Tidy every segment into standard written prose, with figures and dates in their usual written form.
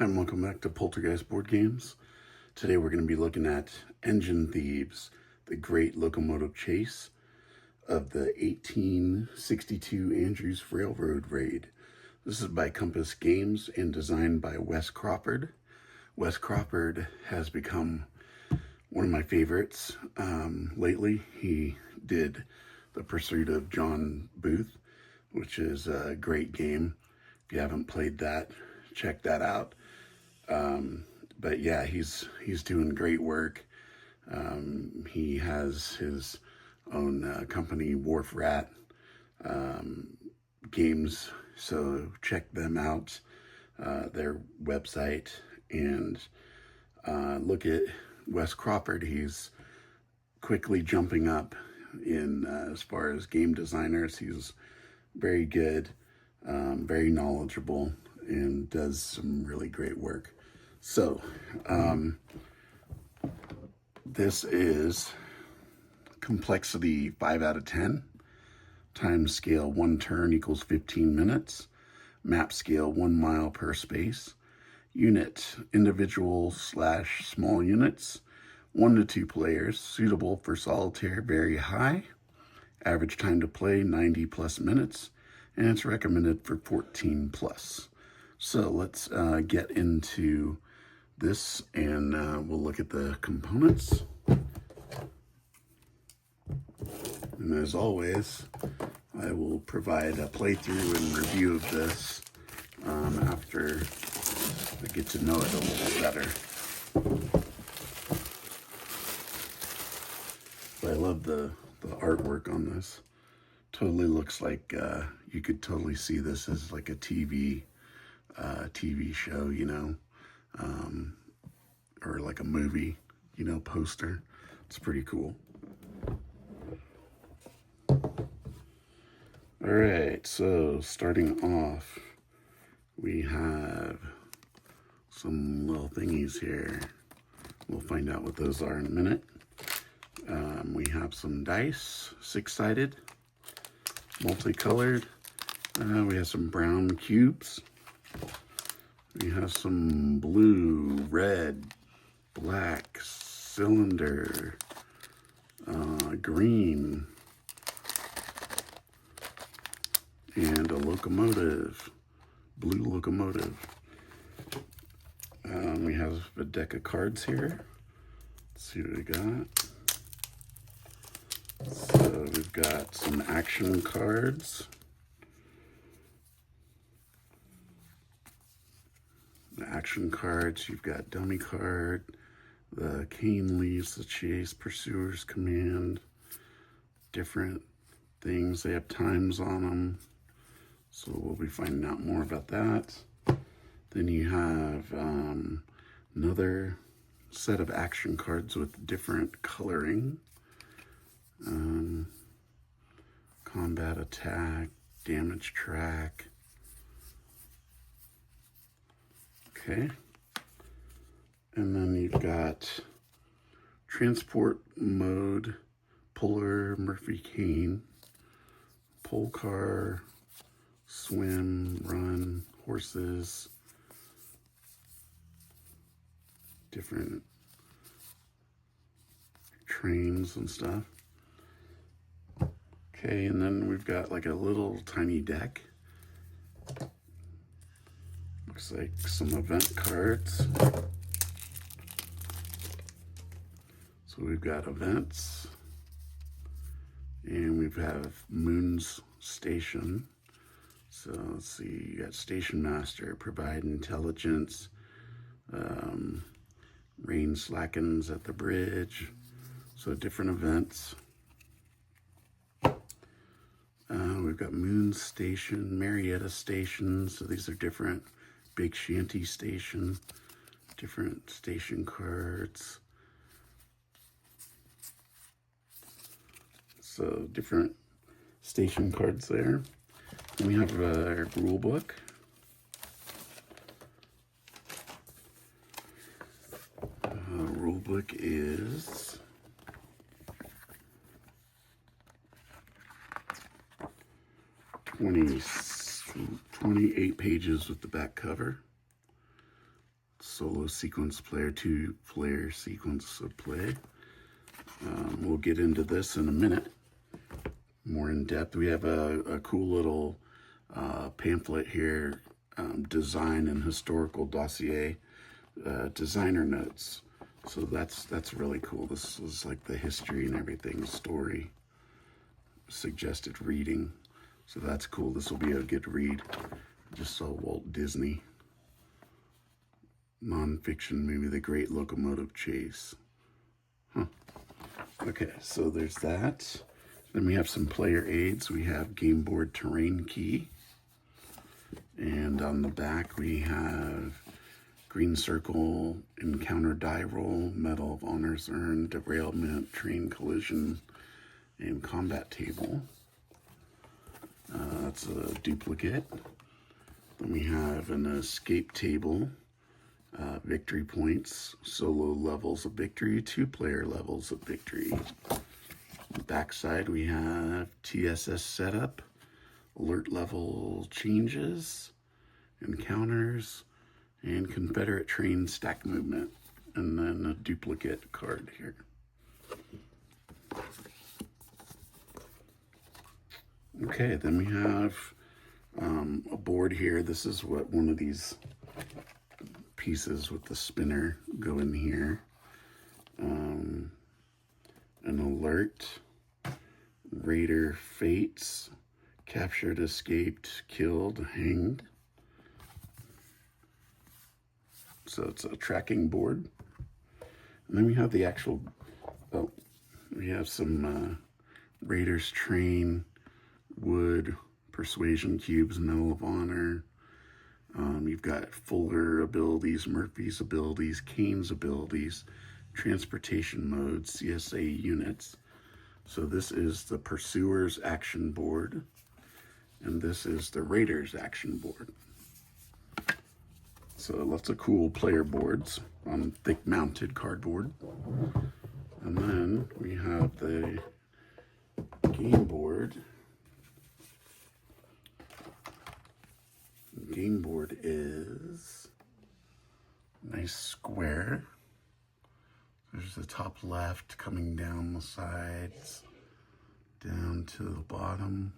Hi, and welcome back to Poltergeist Board Games. Today we're going to be looking at Engine Thieves, the great locomotive chase of the 1862 Andrews Railroad Raid. This is by Compass Games and designed by Wes Crawford. Wes Crawford has become one of my favorites lately. He did The Pursuit of John Booth, which is a great game. If you haven't played that, check that out. But yeah, he's doing great work. He has his own company, Wharf Rat Games, so check them out, their website, and look at Wes Crawford. He's quickly jumping up in as far as game designers. He's very good, very knowledgeable, and does some really great work. So, this is complexity 5 out of 10, time scale 1 turn equals 15 minutes, map scale 1 mile per space, unit individual / small units, 1 to 2 players, suitable for solitaire, very high, average time to play 90 plus minutes, and it's recommended for 14 plus. So let's get into this, and we'll look at the components. And as always, I will provide a playthrough and review of this after I get to know it a little better. But I love the artwork on this. Totally looks like you could totally see this as like a TV show, you know, or like a movie, you know, poster. It's pretty cool. All right, so starting off, we have some little thingies here. We'll find out what those are in a minute. We have some dice, 6-sided, multicolored. We have some brown cubes. We have some blue, red, black, cylinder, green, and a locomotive, blue locomotive. We have a deck of cards here. Let's see what we got. So we've got some action cards. The action cards, you've got dummy card, the cane leaves the chase, pursuer's command, different things. They have times on them, so we'll be finding out more about that. Then you have another set of action cards with different coloring. Combat, attack, damage track. Okay. And then you've got transport mode, puller, Murphy cane, pole car, swim, run, horses, different trains and stuff. Okay, and then we've got like a little tiny deck. Looks like some event cards. So we've got events, and we have Moon's Station. So let's see, you got Station Master, provide intelligence, rain slackens at the bridge. So different events. We've got Moon Station, Marietta Station. So these are different. Big Shanty Station, different station cards. So different station cards there. And we have a rule book. Rule book is 28 pages with the back cover. solo sequence player, 2-player sequence of play. We'll get into this in a minute, more in depth. We have a cool little pamphlet here, design and historical dossier, designer notes. So that's really cool. This is like the history and everything, story, suggested reading. So that's cool. This will be a good read. Just saw Walt Disney nonfiction movie, The Great Locomotive Chase. Huh. Okay, so there's that. Then we have some player aids. We have game board terrain key. And on the back we have green circle, encounter die roll, medal of honors earned, derailment, train collision, and combat table. That's a duplicate. Then we have an escape table, victory points, solo levels of victory, 2-player levels of victory. On the back side we have TSS setup, alert level changes, encounters, and Confederate train stack movement, and then a duplicate card here. Okay, then we have a board here. This is what one of these pieces with the spinner go in here. An alert, raider fates, captured, escaped, killed, hanged. So it's a tracking board. And then we have the actual, we have some Raiders train, wood, persuasion cubes, medal of honor. You've got Fuller abilities, Murphy's abilities, Kane's abilities, transportation modes, CSA units. So this is the Pursuer's action board, and this is the Raiders action board. So lots of cool player boards on thick mounted cardboard. And then we have the game board. The game board is a nice square. There's the top left coming down the sides, down to the bottom.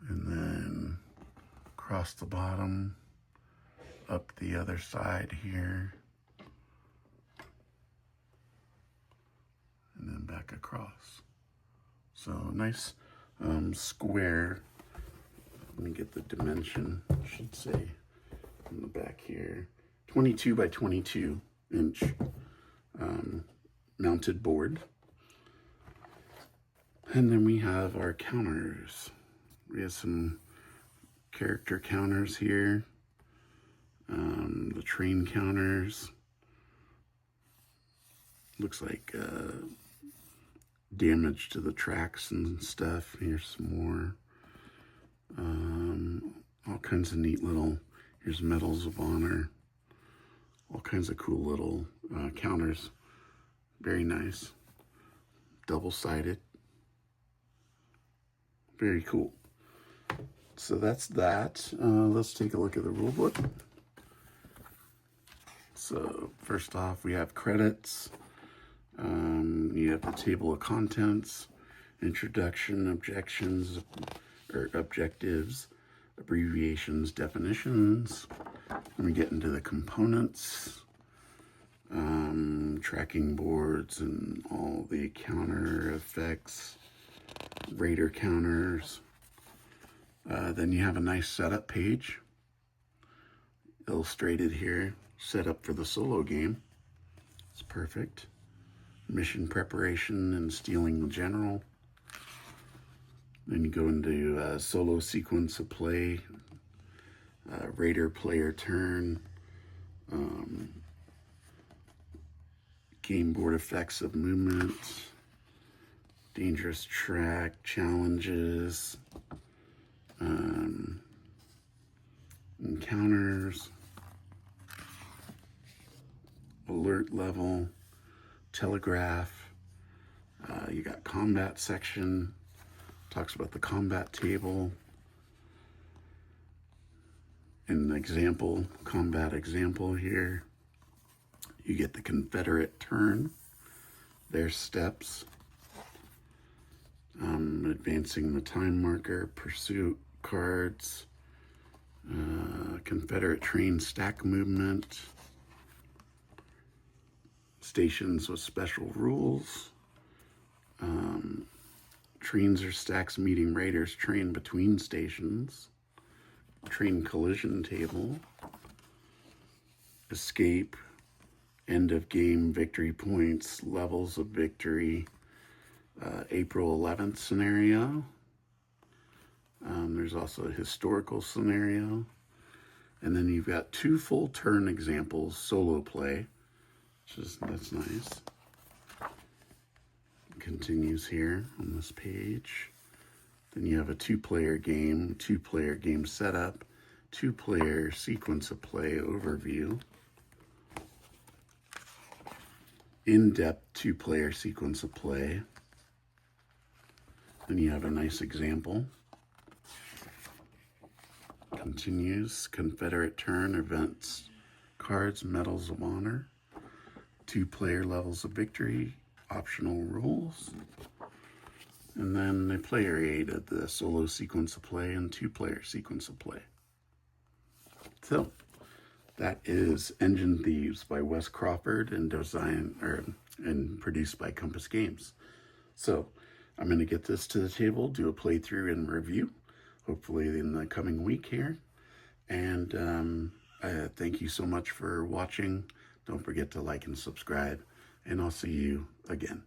And then across the bottom, up the other side here, and then back across. So nice square. Let me get the dimension, I should say, on the back here. 22 by 22 inch mounted board. And then we have our counters. We have some character counters here, the train counters. Looks like damage to the tracks and stuff. Here's some more. All kinds of neat little, here's medals of honor. All kinds of cool little counters. Very nice. Double-sided. Very cool. So that's that. Let's take a look at the rule book. So first off, we have credits. You have the table of contents, introduction, objectives, abbreviations, definitions. Then we get into the components, tracking boards and all the counter effects, raider counters. Then you have a nice setup page, illustrated here, set up for the solo game. It's perfect. Mission preparation and stealing general. Then you go into solo sequence of play, raider player turn, game board effects of movement, dangerous track, challenges, encounters, alert level, telegraph. You got combat section, talks about the combat table. an example, combat example here. You get the Confederate turn, their steps, advancing the time marker, pursuit cards, Confederate train stack movement, stations with special rules, trains or stacks meeting raiders train between stations, train collision table, escape, end of game victory points, levels of victory, April 11th scenario. There's also a historical scenario. And then you've got 2 full turn examples, solo play, that's nice. Continues here on this page. Then you have a 2-player game, 2-player game setup, 2-player sequence of play overview, in-depth 2-player sequence of play. Then you have a nice example. Continues, Confederate turn, events, cards, medals of honor, 2-player levels of victory, optional rules, and then the player aid of the solo sequence of play and 2-player sequence of play. So that is Engine Thieves by Wes Crawford and produced by Compass Games. So I'm going to get this to the table, do a playthrough and review, hopefully in the coming week here. And thank you so much for watching. Don't forget to like and subscribe, and I'll see you again.